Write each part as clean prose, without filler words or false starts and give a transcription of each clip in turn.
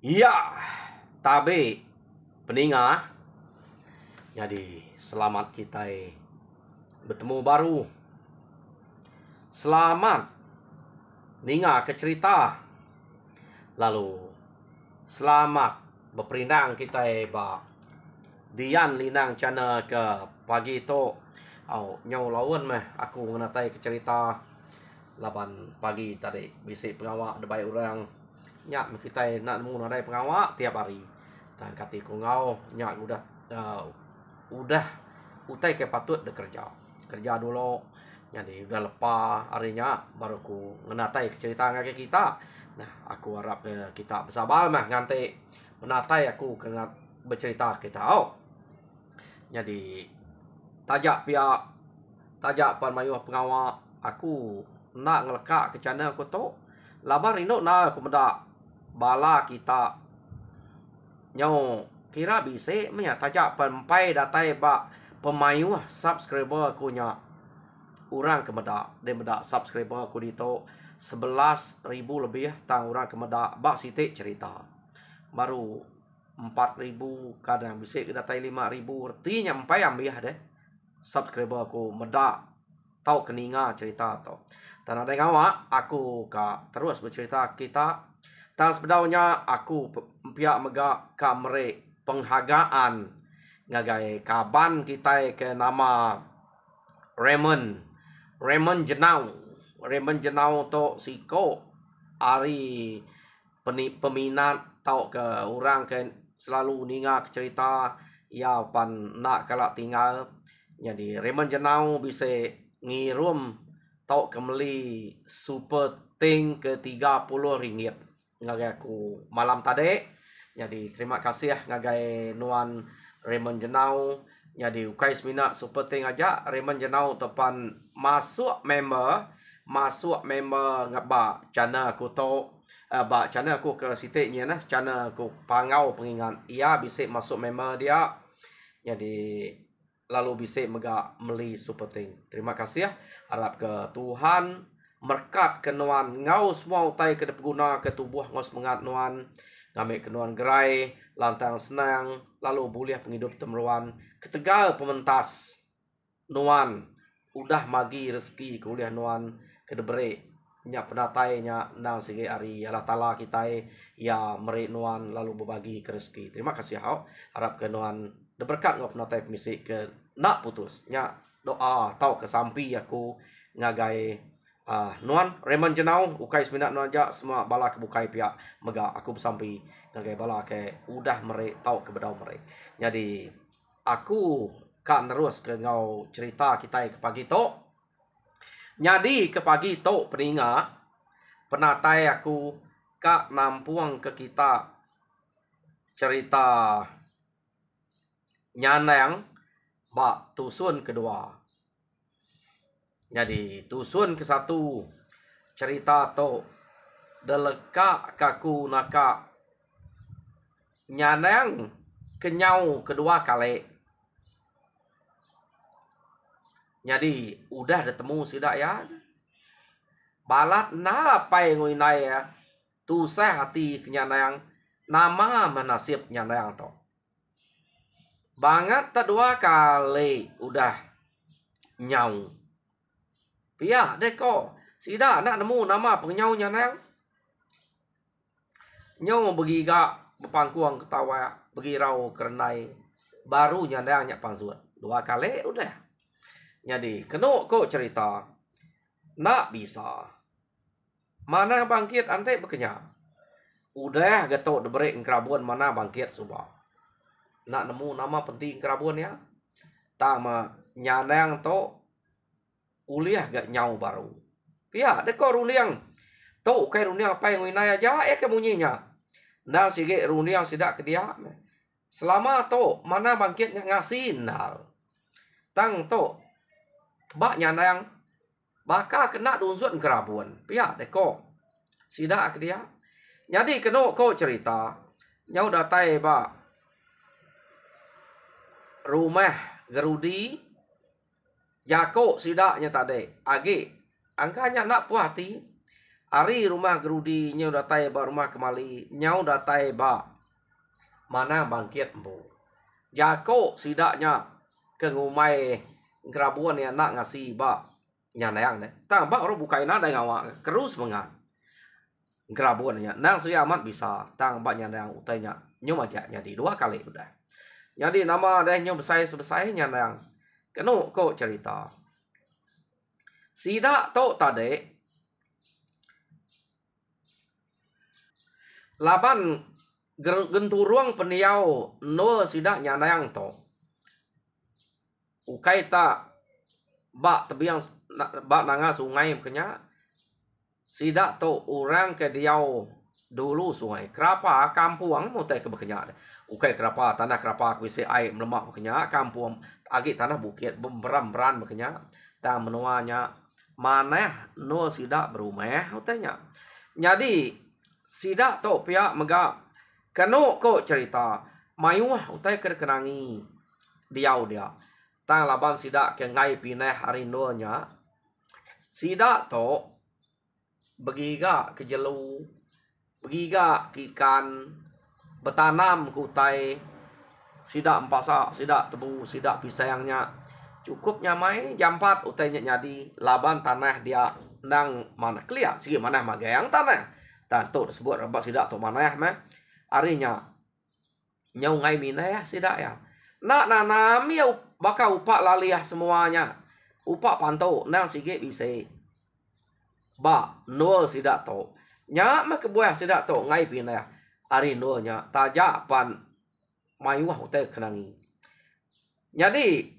Iya, tabe peningah. Jadi selamat kita bertemu baru. Selamat ninga ke cerita. Lalu selamat berperindang kita ba Dian linang channel ke pagi tu. Nyau lawan meh aku menatai ke cerita laban pagi tadi bisik pengawak debai orang nyak kita nak nemu nadai pengawak tiap hari dan kati ku ngau nyak udah utai ke patut de kerja dulu jadi udah lepas harinya baru ku menatai cerita ngake kita. Nah aku harap kita bersabar mah nganti menatai aku kena bercerita kita jadi tajak pan mayu pengawak aku nak ngelekak ke channel aku tu labar rindu na aku mendak bala kita nyau kira bise menya tajak pempai datai ba pemayu subscriber aku nya orang kemedak dia medak subscriber aku dito 11.000 lebih tang orang kemedak ba sitik cerita baru 4.000 kadang bise datai 5.000 artinya empai ambil deh subscriber aku medak tau keninga cerita tu dan ada ngawak aku terus bercerita kita dan sebenarnya aku pihak mega kamre penghargaan ngagai kaban kita ke nama Raymond Jenau to siko ari peminat tau ke orang ke selalu ninga ke cerita ya pan nak kalau tinggal jadi Raymond Jenau bisa ngirum tau kembali super ting ke 30 ringgit ngagai aku malam tadi. Jadi terima kasih ngagai nuan Raymond Jenau. Jadi ukai semina super ting aja Raymond Jenau tepan masuk member ngaba channel aku to ba channel aku ke sitiknya nah channel aku pangau pengingat ia bisa masuk member dia. Jadi lalu bisa mega meli super ting. Terima kasih harap ke Tuhan merkat ke nuan ngau semua utai ke guna ke tubuh ngau semangat nuan ngame ke nuan gerai lantang senang lalu boleh penghidup temeruan ketegal pementas nuan udah magi rezeki kuliah nuan ke debere nya penatai nya nang sige ari Allah Taala kita ya meri nuan lalu berbagi ke rezeki. Terima kasih harap ke nuan berkat ngau penatai permisi ke nak putus nya doa tau ke sampi aku ngagai nuan Raymond Jenau ukai seminat nuan aja semua bala kebukai pihak mega aku bersampi ngagai bala ke udah mere tau ke bedau mere. Jadi aku kan terus ke ngau cerita kita ke pagi to. Jadi ke pagi to peninga penatai aku kak nampuang ke kita cerita nyanang ba tusun kedua. Jadi tusun ke satu cerita to deleka kaku naka nyanang kenyau kedua kali. Jadi udah ketemu sidak ya. Balat na pai ngui nai ya. Tu saya hati kenyanang nama menasib nyanang to. Banget kedua kali udah nyau. Pia deko sidak nak nemu nama penyau nyanang. Nyau bagi gak bepangkuang ketawa bagi rau kerenai baru nyanang nyak pansuat. Dua kali udah. Jadi kena kok cerita nak bisa mana bangkit ante berkenyang udah getok debere kerabuan mana bangkit subah nak nemu nama penting kerabuan ya tama nyanang to uliah gak nyau baru pia deko ruliang to kai ruliang apa yang winaya aja kemunyinya nah sige ruliang sidak ke dia selama to mana bangkitnya ngasih nal tang to bak nyanang baka kena dunsun kerabuan pihak deko sidak ke dia. Jadi kena ko cerita nyau datai ba rumah gerudi jako sidaknya tadi agi angkanya nak puas hati Ari rumah gerudi nyau datai ba rumah kemali nyau datai ba mana bangkit embu. Jako sidaknya ke ngumai gerabuan ya nak ngasih ba nyanayang ne. Tang ba orang bukai na dai ngawa kerus mengan. Gerabuan ya nang si amat bisa tang ba nyanayang utainya nyum aja jadi 2 kali udah. Jadi nama deh nyum besai nyanayang. Kenu kok cerita. Sidak to tade laban genturuang peniau no sidak nyanayang to. Ukai ta ba tebiang ba nanga sungai kenya. Sidak to orang ke diau dulu sungai. Kerapa kampung mau te ke bekenya. Ukai kerapa tanah kerapa bisa air melemak bekenya. Kampung agi tanah bukit beran bekenya. Ta menuanya maneh no sidak berumah utanya. Jadi sidak to pihak mega keno ko cerita mayuah utai kenangi diau dia. Tang laban sidak ke ngai pineh hari nya. Sidak to begiga ke jelu, begiga ke ikan, betanam kutai, sidak empasa, sidak tebu, sidak pisangnya. Cukup nyamai jam 4 utainya nyadi laban tanah dia nang mana kelia sigi mana magayang tanah. Tan to disebut rabak sidak to manah mah. Arinya nyau ngai minah sidak ya. Nak nanam ya baka upak laliah semuanya. Upak pantau nang sige bisa. Ba no sidak to. Nya mah kebuah sidak to ngai pinah. Ari no nya tajak pan mayuah utai kenangi. Jadi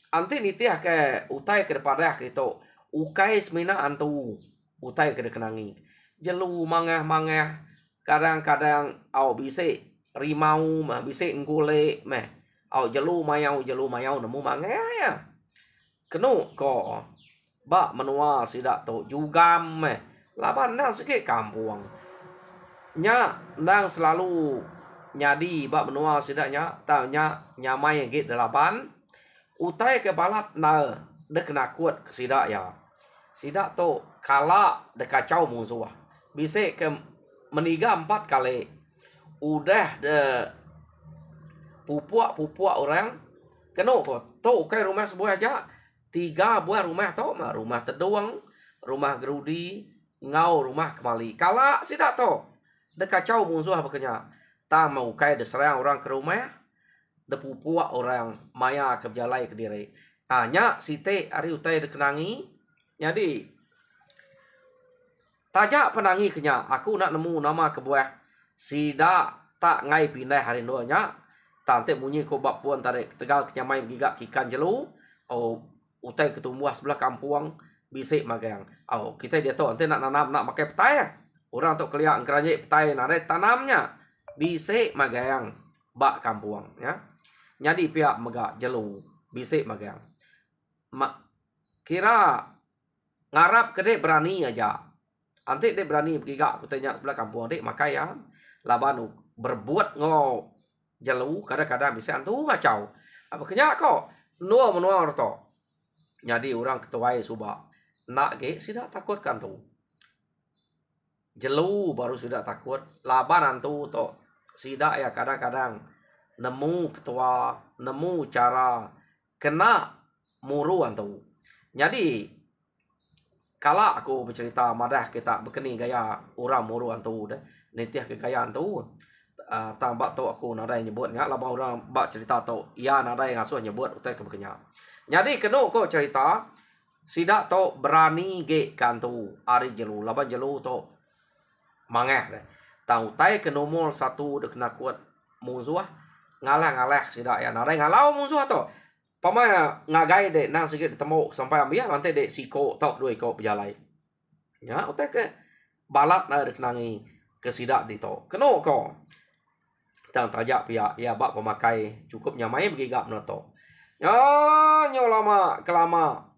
anti nitiah ke utai ke depan gitu. Ukai semina antu utai ke kenangi. Jelu mangah kadang-kadang au bise rimau mah bise ngule meh. Au jelu mayau nemu mangah ya. Kenu ko ba menua sidak to juga meh. Laban nang sikit kampung. Nya nang selalu nyadi ba menua sidaknya tanya nyamai git delapan. Utai ke balat na dek nak kuat ke sidak ya. Sidak to kala dek kacau musuh. Bisa ke meniga 4 kali. Udah de pupuk orang. Keno ko to kai rumah sebuah aja. 3 buah rumah to mah rumah teduang, rumah gerudi, ngau rumah kemali. Kala sidak to dek kacau musuh bekenya. Ta mau kai de serang orang ke rumah. De pupuk orang maya ke jalai ke diri. Hanya site ari utai de kenangi. Jadi tajak penangi kenya. Aku nak nemu nama kebuah. Sidak tak ngai pindah hari nya. Tante bunyi ko bab puan tarik tegal kenyamai gigak kikan jelu. Oh utai ketumbuh sebelah kampung bisik magang. Oh kita dia tahu ante nak nanam nak pakai petai. Orang tok kelia keranya petai nare tanamnya. Bisik magang bak kampung ya. Jadi pihak megak jelu bisik magang. Kira ngarap ke dek berani aja. Ante dek berani gigak aku tanya sebelah kampung dek makai ya. Laban berbuat ngo jelu kadang-kadang bisa antu kacau. Apa kenya kok menua orto. Jadi orang ketuai subak. Nak ge sidak takut kan tu. Jelu baru sudah takut. Laban antu to sidak ya kadang-kadang nemu petua, nemu cara kena muru antu. Jadi kala aku bercerita madah kita berkeni gaya orang muru antu dah. Nitiah ke gaya antu. Tambah tu aku nadai nyebut ngak labang orang bak cerita tu ia nadai ngasuh nyebut utai ke bekenya. Jadi kenu ko cerita sidak to berani ge kantu ari jelu laban jelu to mangeh deh. Tau tai ke nomor 1 dek nak kuat musuh ngalah sidak ya nadai ngalau musuh to. Pamaya ngagai de nang sikit ditemu sampai ambil nanti de siko tok dua ko berjalai. Ya utai ke balat na dek nangi ke sidak di to. Kenu ko tang tajak pihak ya bak pemakai cukup nyamai begigap noto. Ya nyo lama kelama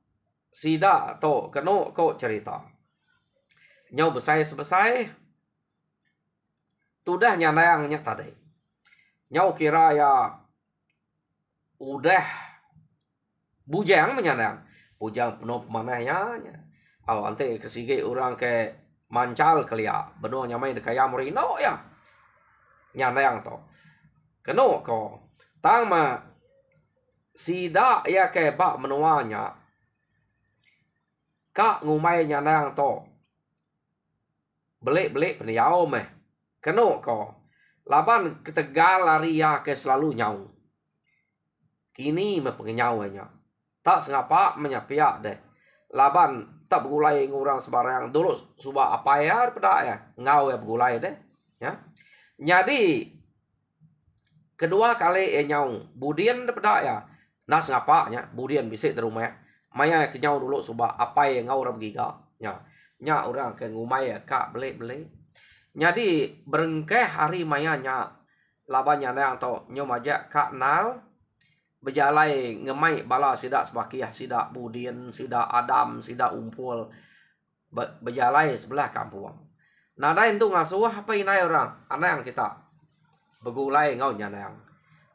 sidak to keno ko cerita. Nyau besai tudah nyanayangnya tadi. Nyau kira ya udah bujang menyandang. Bujang penuh manahnya. Aw ante kesige orang ke mancal kelia beno nyamai de kaya morino ya nyandang to keno ko tang ma sida ya ke ba menuanya ka ngumai nyandang to belik peniau meh keno ko laban ketegal lari ya ke selalu nyau kini me pengenyau nya tak sengapa menyapiak deh laban tak begulai ngurang sembarang dulu suba apa ya pada ya ngau ya begulai deh ya jadi kedua kali nyau budian pada ya nas ngapa nya budian bisa di rumah maya ke nyau dulu suba apa ya ngau ram giga nya orang ke ngumai ya kak beli jadi berengkeh hari maya nya labannya yang to nyomaja kak nal berjalai ngemai bala sidak sebakiah sidak budian sidak adam sidak umpul berjalai sebelah kampung nada itu ngasuh apa inai orang anak yang kita begulai ngau nyanang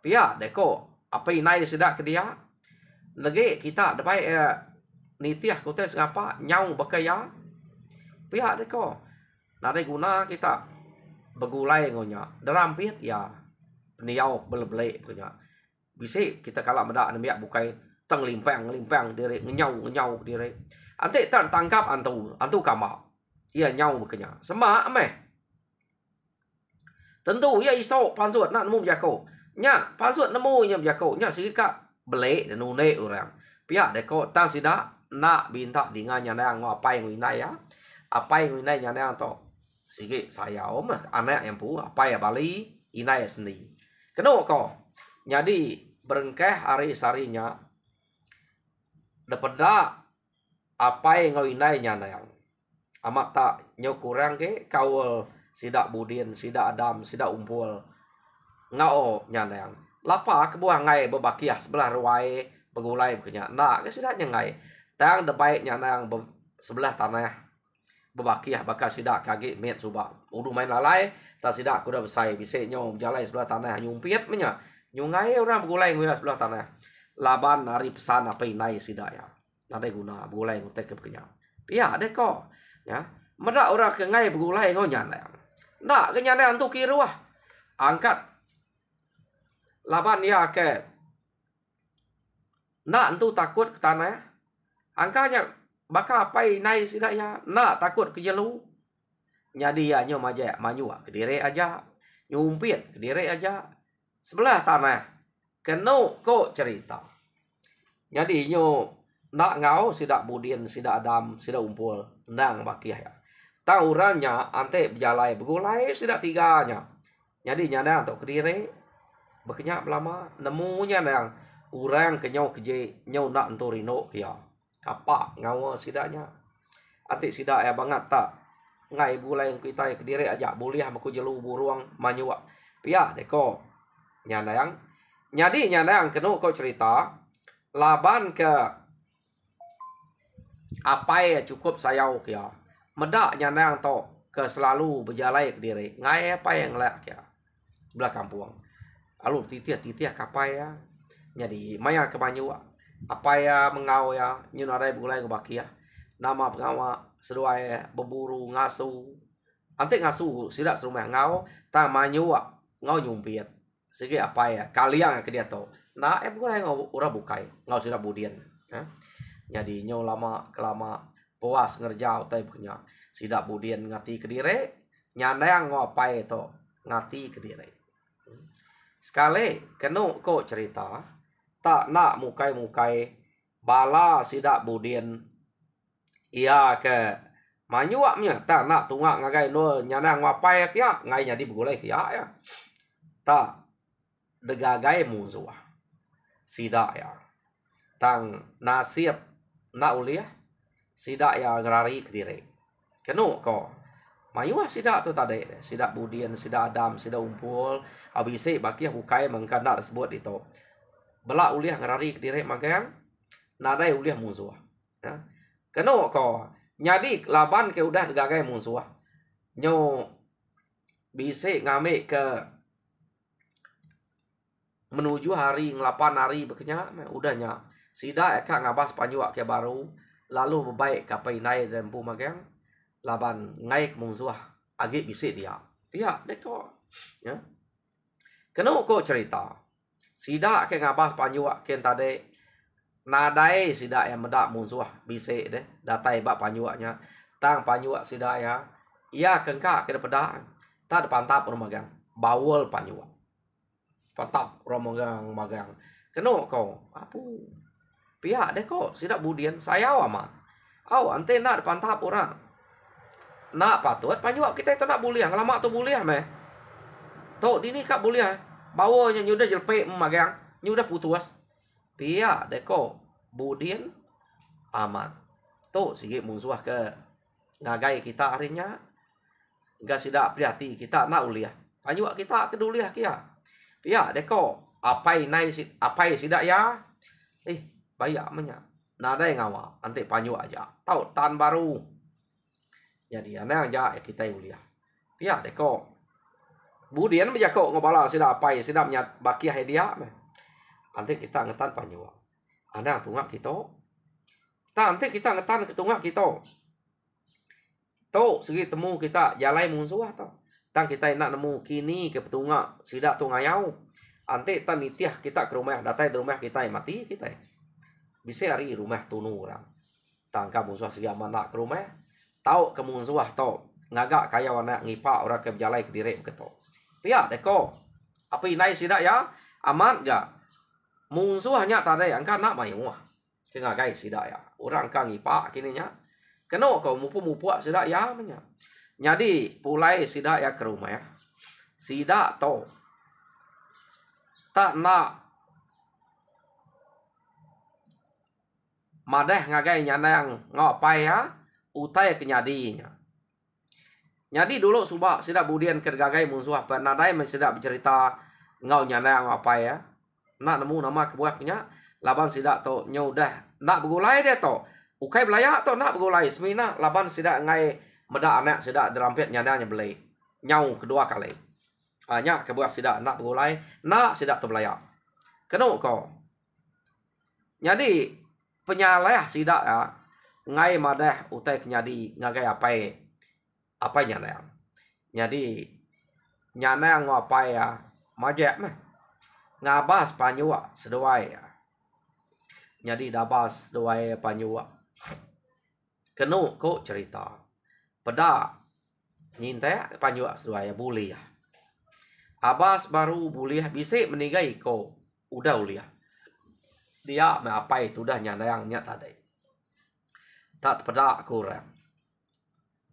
pia deko apa inai sidak ke dia lagi kita dapat nitiah kotes ngapa nyau bekaya pia deko nada guna kita begulai ngonya derampit ya peniau belebele punya bisa kita kalah medak nemiak bukai tang limpang diri ngenyau diri ante tertangkap antu kama ia nyau bekenya semak meh tentu ia iso pasut nak nemu jako nya pasut nemu nya jako nya sika belek dan nune orang pihak deko tang sida nak bintak dingannya nang ngapai nginai ya apa yang inai nya nang to sige saya om anak yang pu apa ya Bali inai sendiri keno ko jadi berengkeh hari sarinya daripada apa yang ngau inai nya nang amat tak nyokurang ke kawal sidak budin sidak adam sidak umpul ngau nya nang lapa kebuah ngai bebakiah sebelah ruai begulai bekenya nak ke sidak ngai tang debaik nya nang sebelah tanah bebakiah bakal sidak kaki met suba udu main lalai tak sidak kuda besai bisa nyong jalai sebelah tanah nyumpiet menya nyungai orang begulai nguya sebelah tanah laban nari pesan apa inai sidak ya nada guna begulai ngutek ke bekenya pia deko ya medak orang ke ngai begulai ngonya nak kenyana antu kiru angkat laban ya ke nak antu takut ke tanah angkanya bakal apa inai sidaknya nak takut ke jelu jadi ya nyo maja maju ke diri aja nyumpit ke diri aja sebelah tanah keno ko cerita jadi nyo nak ngau sidak budin sidak adam sidak umpul ndang bakiah ya taurannya ante berjalai begulai sidak tiganya jadi nyada untuk ke diri bekenya lama nemunya nang urang ke nyau keje nyau nak entorino kia kapak ngawa sidaknya ati sidak ya banget tak ngai bulai kita ke diri aja boleh maku jelu buruang manyuak pia deko nyandang jadi nyandang kenu kau cerita laban ke apa ya cukup sayau kia medak nyandang to ke selalu berjalai ke diri ngai apa yang lek kia belah kampung alu titiah kapai ya jadi maya ke manyuak apa ya mengau ya nyunarai bulai ke bakia nama pengawa seduai berburu ngasu ante ngasu sidak serumah ngau ta manyuak ngau nyumpit segi apa ya kalian ke dia to nah bulai ngau ura bukai ngau sidak budian ya jadi nyau lama kelama puas ngerjau tai punya sidak budian ngati ke dire nyandang ngau apa itu ngati ke dire sekali kenu kok cerita tak nak mukai bala sidak budin ia ke manyuaknya tak nak tungak ngagai no nyana ngapai kia ngai jadi begulai kia ya tak degagai musuh sidak ya tang nasib nak uliah sidak ya ngerari ke diri kenu ko mayuah sidak tu tadi sidak budin sidak adam sidak umpul abisi bakia bukai mengkana tersebut itu belak uliah ngerari ke diri magang nadai uliah musuh ya keno ko nyadi laban ke udah degagai musuh nyo bisi ngame ke menuju hari ngelapan hari bekenya udahnya sida eka ngabas panjuak ke baru lalu bebaik kapai nai dan pu magang laban ngai kemungsuah agi bisik dia. Pihak deko. Ya. Keno ko cerita. Sida ke ngabah panjuak ken tade nadai sida yang medak mungsuah bisik deh. Datai bak panjuaknya. Tang panjuak sida ya. Ia kengkak ke depan. Tak pantap rumah gang. Bawal panjuak. Pantap rumah magang. Keno ko. Apu. Pihak deko sida budian saya aman. Aw ante nak pantap orang. Nak patut panjuak kita itu nak buliah. Lama tu buliah meh. Tok dini kak buliah. Bawanya nyudah jelpe magang. Nyudah putus. Pihak deko budian aman. Tok sikit mungsuah ke ngagai kita harinya. Enggak sidak prihati kita nak uliah. Panjuak kita keduliah kia. Pihak deko apai nai apai sidak ya. Bayak menya. Nada yang awal. Ante panjuak aja. Tahu tan baru. Jadi ana aja kita uliah. Pihak deko budian berjako ngobala sida apai sida nyat bakiah dia meh. Ante kita ngetan panjuak. Ana tungak kita. Ante kita ngetan ke tungak kita. To segi temu kita jalai mungsuah to. Tang kita nak nemu kini ke petungak sida tu ngayau. Ante tan nitiah kita ke rumah datai di rumah kita mati kita. Bisa hari rumah tunu orang. Tangka mungsuah segi aman nak ke rumah. Tahu kemungsuah to ngagak kaya wana ngipak orang ke jalai ke direk ke to. Pihak deko. Apa inai sida ya? Aman ga? Mungsuahnya tadi angka nak mayuah. Ke ngagai sida ya. Orang ka ngipak kini nya. Keno kau mupu-mupu sida ya menya. Jadi pulai sida ya ke rumah ya. Sida to tak nak madeh ngagai nyana yang ngapai ya. Utai kenyadinya. Nyadi dulu subak sida budian kergagai mungsuah penadai men sida bercerita ngau nyana apa ya. Nak nemu nama kebuahnya laban sida to nyudah nak begulai dia to. Ukai belaya to nak begulai semina laban sida ngai meda anak sida derampet nyadanya belai. Nyau kedua kali. Nya kebuah sida nak begulai nak sida to belaya. Keno ko. Nyadi penyaleh sida ya. Ngai madah utai kenyadi ngagai apa nyana. Jadi nyana ngapai ya majek meh. Ngabas panjuak seduai ya. Jadi dabas seduai panjuak. Kenu ko cerita. Peda nyintai panjuak seduai buli ya. Abas baru buli bisik menigai ko udah uliah. Dia me apa itu dah nyana yang nyat tadi. Tak pedak kurang.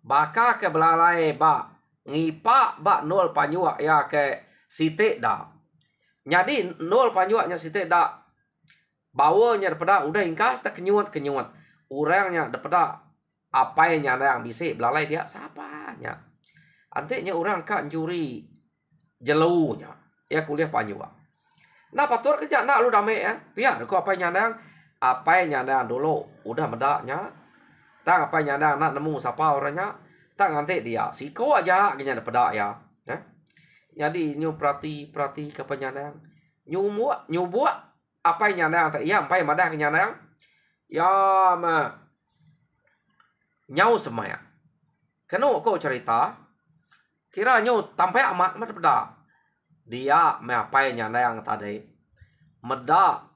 Baka ke belalai bak. Ngipak bak nol panjuak ya ke sitik dah. Jadi nol panjuaknya sitik dah. Bawanya daripada udah ingkas tak kenyuat. Orangnya daripada apa yang nyana yang bisik belalai dia siapanya. Antiknya orang kan juri jelunya. Ya kuliah panjuak. Nah patur kerja nak lu damai ya. Biar aku apa yang nyana dulu udah medaknya. Tang apa nyana nak nemu siapa orangnya. Tang nanti dia siko aja kenya daripada ya. Jadi nyu perhati ke penyandang. Nyubuak apa yang nyana tak iya apa yang madah kenyandang. Ya ma nyau semaya. Keno ko cerita. Kira nyu tampai amat daripada dia me apa yang nyandang tadi. Meda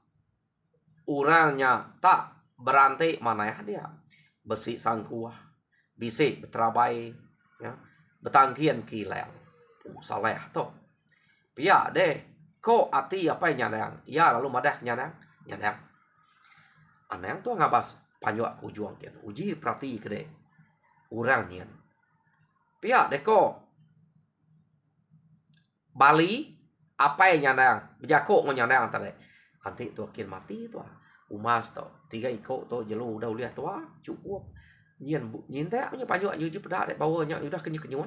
orangnya tak berantai mana ya dia. Besi sangkuah, bisik beterabai, ya, betangkian kileng, saleh to. Pia deh, ko ati apa yang nyandang, ya lalu madah nyandang. Anang tu ngabas panjuak kujuang kian, uji perhati kede, orang nyen. Pia deh ko Bali apa yang nyandang, bejako nyandang tadi, anti tu akin mati tu. Umas to 3 ikut to jelu udah uliah tua cukup nyin teh nya panjuak juju pedak dek bawanya udah kenyuan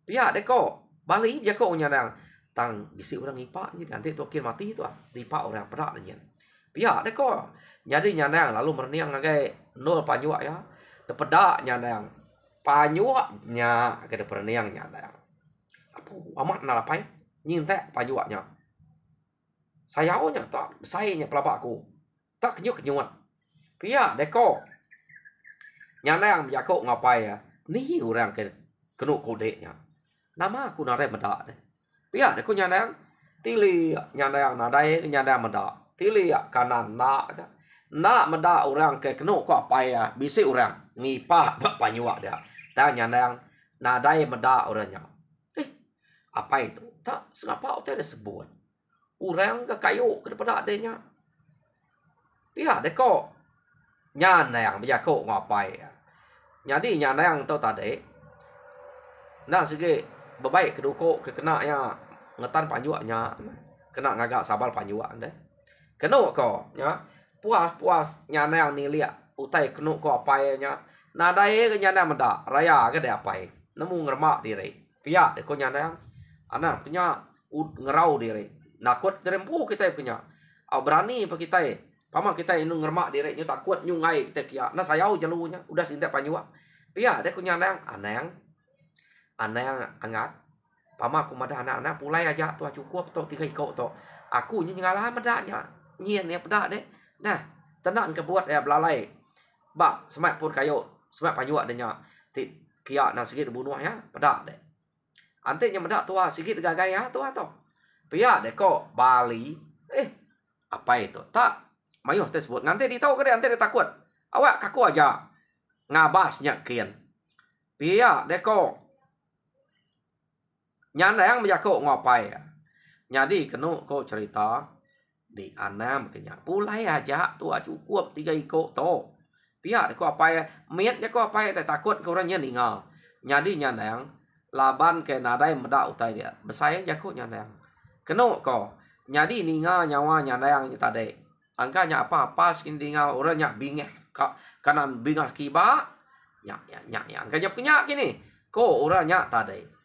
pihak dek ko Bali jako nyadang tang bisi orang ipak jadi nanti tu akhir mati tu dipak orang pedak nyin pihak dek ko jadi nyadang lalu merniang ngagai nol panjuak ya de pedak nyadang panjuaknya ke de perniang nyadang apa amat nalapai nyin teh panjuaknya sayaunya tak sayanya pelabakku tak kenyuan. Pihak deko. Nyana yang jako ngapai ya. Ni orang ke kenu kodenya. Nama aku nare meda deh. Pia deh ku nyandang tili nyandang nadai nyandang meda. Tili kanan na meda orang ke kenu ko apa ya bisi orang ngipah panyua dia. Ta nyandang nadai meda orangnya. Apa itu? Tak senapa ote ada sebut. Orang ke kayu ke depan adanya. Pia deh ko nyandang bija ko ngapai ya. Jadi nyandang tu tadi. Nah sige bebaik keduko ke kena ya ngetan panjuaknya kena ngagak sabal panjuak deh. Kenu ko ya puas nyandang ni liat utai kenu ko apainya. Nadai ke nyandang meda raya ke de apai. Nemu ngermak diri. Pia de ko nyandang anak punya ngerau diri. Nakut terempu kita punya. Au berani pa kita pama kita inu ngermak diri nyu takut nyu ngai kita kia. Nah sayau jalunya udah sintek panjuak. Pia de ko nyandang anang angat pama aku mada anak-anak pulai aja tu cukup tu 3 ikut tu aku ni ngalah medanya nyien ya pedak deh nah tenang ke buat ya belalai ba semak pun kayu semak panyuak denya ti kia na sikit bunuh ya pedak deh ante nya medak tua sikit gagai ya tua tu pia deh kok Bali apa itu tak mayuh tersebut nanti ditau ke dia ante dia takut awak kaku aja ngabasnya kian pia deh kok nyandang menjako ngapai ya. Jadi kenu ko cerita di anam kenya pulai aja tu cukup 3 ikut to. Pihak ko apa ya miet ko apa ya takut ko orangnya ningal. Jadi nyandang laban ke nadai medak utai dia. Besayang jako nyandang. Kenu ko. Jadi ningal nyawa nyandang tadi. Angkanya apa-apa skin ningal orangnya bingeh kanan bingah kiba. Nyak angkanya punya kini. Ko orangnya tadi.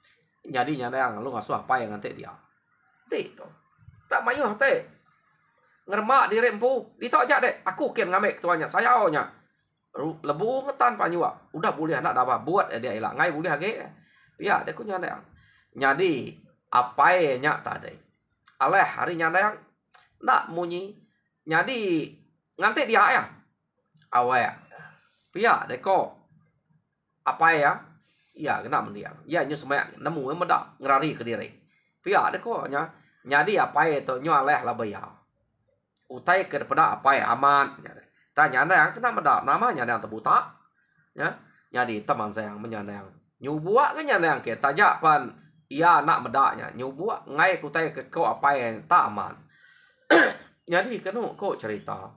Jadi nyandang lu ngasuh apa yang nanti dia. Ti tu. Tak mayuh te. Ngermak di rempu. Dito aja deh. Aku kian ngamek tuanya. Sayaunya. Lebu ngetan panyua. Udah boleh anak dah buat dia elak. Ngai boleh age. Pia dia ku nyandang. Jadi apa nya tadi. Aleh hari nyandang. Nak munyi. Jadi nganti dia ya. Awak. Pia dia ko. Apa ya? Iya, kena mendiang. Ya, nyu semak nemu medak ngerari ke diri. Pia de ko nya. Jadi apa itu nyu aleh lah bayar. Utai ke pada apa ya aman. Tanya anda yang kena medak namanya yang terbuta. Ya. Jadi teman saya yang menyandang. Nyu buak ke nyandang ke tajak pan iya nak medaknya. Nyu buak ngai kutai ke ko apa yang tak aman. Jadi kenu ko cerita.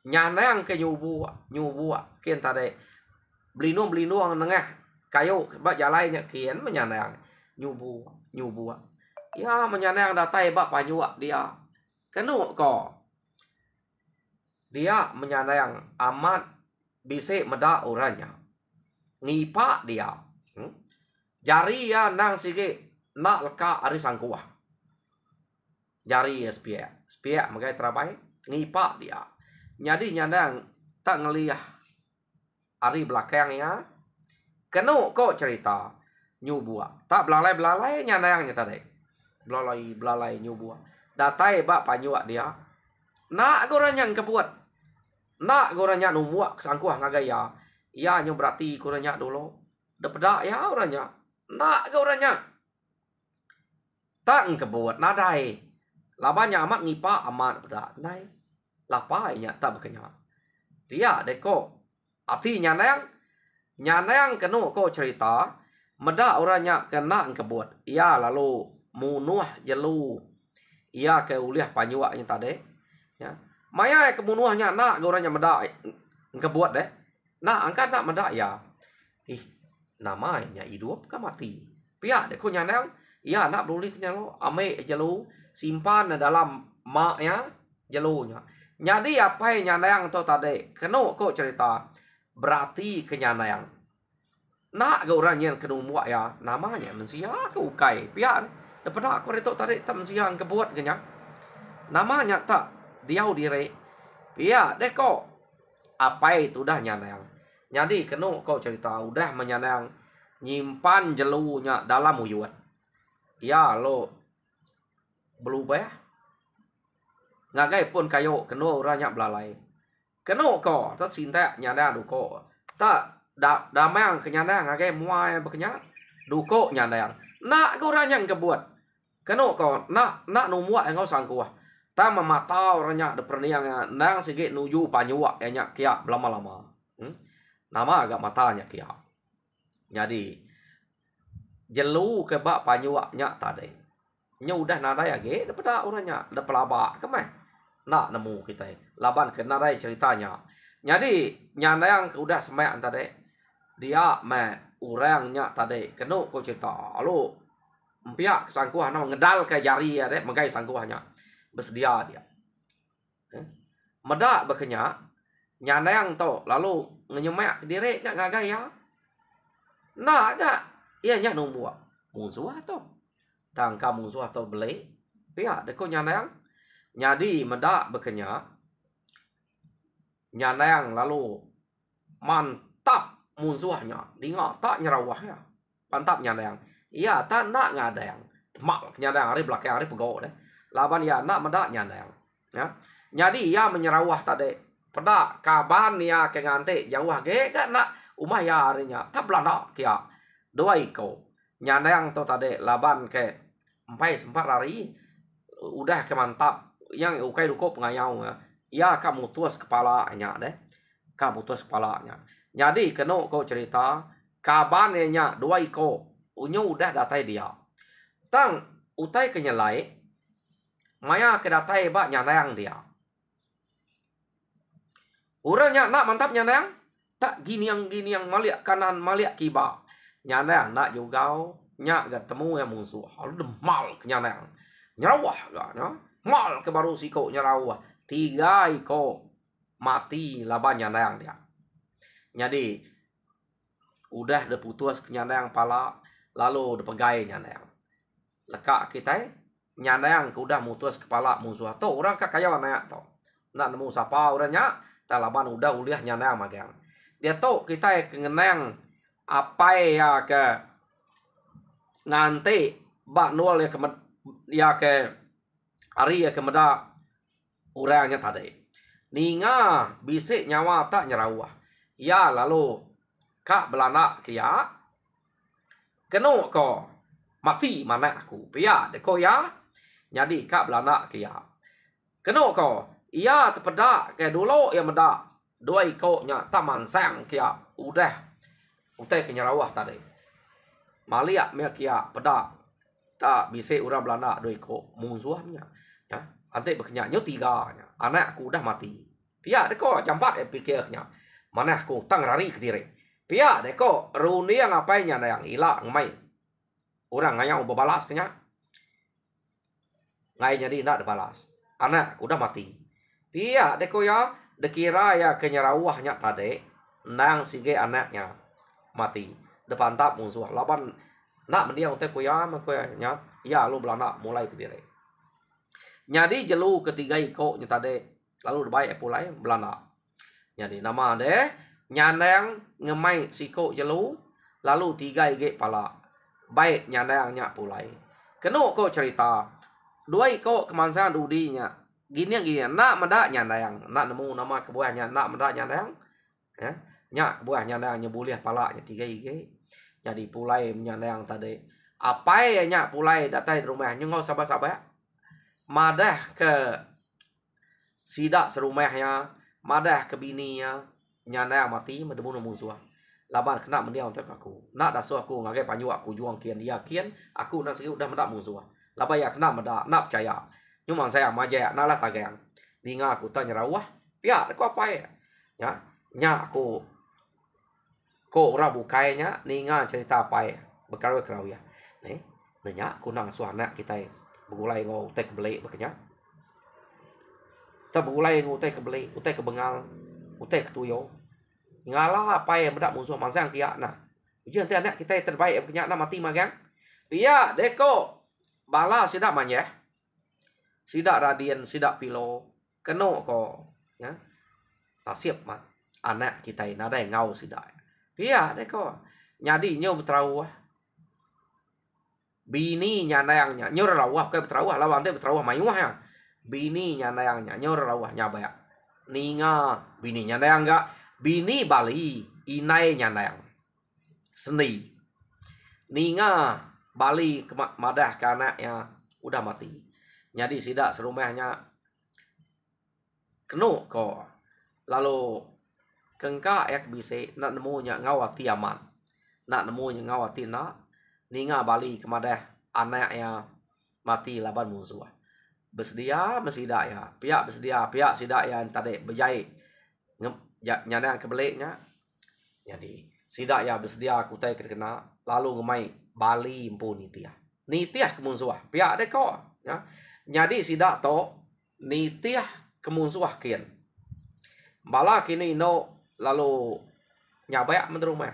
Nyandang ke nyu buak kian tadi Belinu nengah kayu bak jalainya kian menyandang nyubu ya menyandang datai bak panyuak dia kenu ko dia menyandang amat bisa meda orangnya ngipak dia jari ya nang sige nak leka ari sangkuah jari ya spiak magai terabai ngipak dia jadi nyandang tak ngeliah ari belakangnya kenu kok cerita nyubua tak belalai nyandangnya tadi belalai nyubua datai bak panyuak dia nak goranya kebuat nak goranya numuak sangkuah ngagaya ya nyu berarti goranya dulu depedak ya orangnya nak goranya tak kebuat nadai labanya amat ngipa amat bedak nai lapainya tak bekenya dia deko Ati nyandang kenu ko cerita meda orangnya kena kebut. Ia lalu munuh jelu. Ia ke uliah panyuaknya tadi. Ya. Maya kemunuhnya nak orangnya meda kebut deh. Nak angkat nak meda ya. Namanya hidup ke mati. Pihak deh ko nyandang. Ia nak beruliknya lo ame jelu simpan dalam maknya jelunya. Jadi apa yang nyandang tu tadi kenu ko cerita berarti kenyandang. Nak ke orang yang kena muak ya namanya mensia ke ukai pihak daripada aku itu tadi tak mensia ke buat kenya namanya tak diau diri pihak deh kok apa itu dah nyandang jadi kena kau cerita udah menyandang nyimpan jelunya dalam uyuan ya lo berubah ngagai pun kayu kena orangnya belalai kena ko tak cinta nyanda du ko tak damang kenyandang age muai bekenya duko nyandang nak ko ranyang kebuat keno ko nak numua engau sangkuah ta mematau ranya de perniang nang sige nuju panyua enya kia lama-lama nama agak matanya kia jadi jelu ke bak panyua nya tade nya udah nadai age daripada orangnya da pelaba kemeh nak nemu kita laban ke nadai ceritanya jadi nyandang udah semak tadi dia orangnya tadi kena ko cerita lu pihak sangkuah nama ngedal ke jari ya deh megai sangkuahnya bersedia dia medak bekenya nyandang to lalu ngenyemak ke diri gak ngagai ya nah gak iya nya numbuak musuh to tangka musuh atau beli pihak deko nyandang jadi medak bekenya nyandang lalu mantap musuhnya dinga tak nyerawahnya mantap nyandang iya tak nak ngadang mak nyandang hari belakang hari pegawai deh laban ya nak medak nyandang ya jadi ya menyerawah tadi pedak kaban ya ke ngante jauh ge gak nak umah ya harinya tak belanda kia dua iko nyandang to tadi laban ke sempat hari udah ke mantap yang ukai duko pengayau ya kamu tuas kepalanya deh kamu tuas kepalanya jadi kena kau cerita kabannya dua iko unyu udah datai dia tang utai kenyalai maya kedatai ba nyandang dia urangnya nak mantap nyandang tak gini yang maliak kanan maliak kiba nyandang nak juga nya ketemu yang musuh halu demal kenyandang nyerawah gak mal ke baru siko nyerawah 3 iko mati laban nyandang dia jadi udah putus nyandang pala lalu pegai nyandang lekak kita nyandang udah mutus kepala musuh to orang kakaya warna to nak nemu sapa orangnya talaban udah uliah nyandang magang dia to kita kengenang apa ya ke nanti bak nol ya ke ya ke hari ya ke meda orangnya tadi ninga bisik nyawa tak nyerawah ya lalu kak belanda kia keno ko mati mana aku pia deko ya jadi kak belanda kia keno ko iya tepeda ke dulu ya meda dua ikonya taman sang kia udah kenyerawah tadi malia me kia peda tak bisa orang belanda dua iko musuhnya ya ante bekenya nyo 3 nya anak aku udah mati pia deko campat pikirnya mana aku tang rari ke diri pia deko runi yang apainya yang ila ngemai orang ngayang balas kenya ngai jadi ndak balas anak udah mati pia deko ya dekira ya kenyerawahnya tadi nang sige anaknya mati depan tap musuh laban nak mendiang teh kuya nya ya lu belanda mulai ke diri jadi jelu ketiga iko nya tadi lalu baik pulai belanda jadi nama deh nyandang ngemai siko jelu lalu 3 ige pala baik nyandangnya pulai keno ko cerita 2 iko kemansan dudinya gini nak medak nyandang nak nemu nama kebuahnya nak medak nyandang ya nya kebuah nyandang nyebulih pala nya 3 ige jadi pulai nyandang tadi apa ya nya pulai datai rumah nyengau sabar-sabar madah ke sidak serumahnya madah ke bininya nyandang mati mendemun musuh laban kena mendiang untuk aku nak dasuh aku ngagai panyu aku juang kian dia kian aku nak segi udah mendak musuh laban ya kena mendak nak percaya nyumang saya maja nak lah tagang dinga aku tanya rawah pia aku apa ya nya aku ko ora bukainya ninga cerita apa ya bekarawe kerau ya nanya aku nang suana kita begulai ngau tek beli bekenya ta begulai ngau tek beli utek ke bengal utek tuyo ngalah apa yang bedak musuh mansang kia nah ujian teh anak kita terbaik bekenya na mati magang pia deko bala sidak manyeh sidak radian sidak pilo keno ko ya tasip mat anak kita nada ngau sidak pia deko nyadi nyo betrawah bini nyandangnya nyor rawah ke betrawah lawan teh betrawah mayuah ya bini nyandangnya nyor rawah nyabaya ninga bini nyandang enggak bini Bali inai nyandang seni ninga bali ke madah ke anaknya udah mati. Jadi sidak serumahnya kenu ko lalu kengka ya bisa nak nemunya ngawati aman nak nemunya ngawati nak ninga bali ke madah anaknya mati laban musuh bersedia bersidak ya pihak bersedia pihak sidak yang tadi berjaya nyandang kebeliknya. Jadi sidak ya bersedia kutai kena lalu ngemai bali empu nitiah kemunsuah pihak deko ya. Jadi sidak to nitiah kemunsuah kian bala kini no lalu nyabayak menterumah.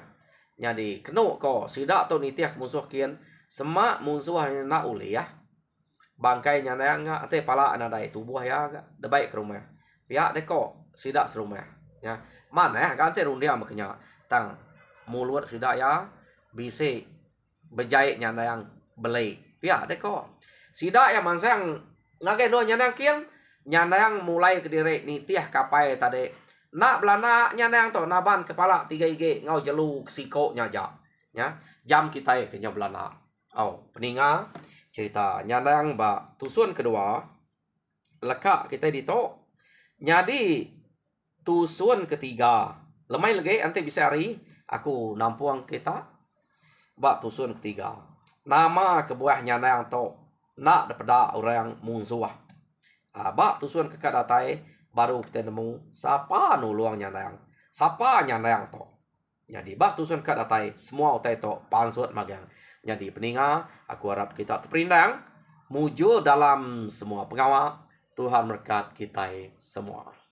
Jadi kenu ko sidak to nitiah kemunsuah kian semak musuh nak uli ya bangkai nyandang nga ate pala anadai tubuh ya debaik ke rumah pihak deko sidak serumah ya mana ya ganti rundia makanya tang mulut sidak ya bisa berjaya nyandang belai pihak deko sidak ya mansang ngake do nyandang kian nyandang mulai ke diri nitiah kapai tadi nak belana nyandang to naban kepala 3 ngau jelu siko nyaja ya jam kita ya kenya belana peninga cerita nyandang ba tusun kedua lekak kita dito. Jadi tusun ketiga lemai lagi nanti bisa hari aku nampuang kita ba tusun ketiga nama kebuah nyandang to nak daripada orang musuh ba tusun kekadatai baru kita nemu siapa nuluang nyandang siapa nyandang to. Jadi ba tusun kadatai semua utai to pansut magang. Jadi peninga, aku harap kita terperindang, mujur dalam semua pengawal, Tuhan berkat kita semua.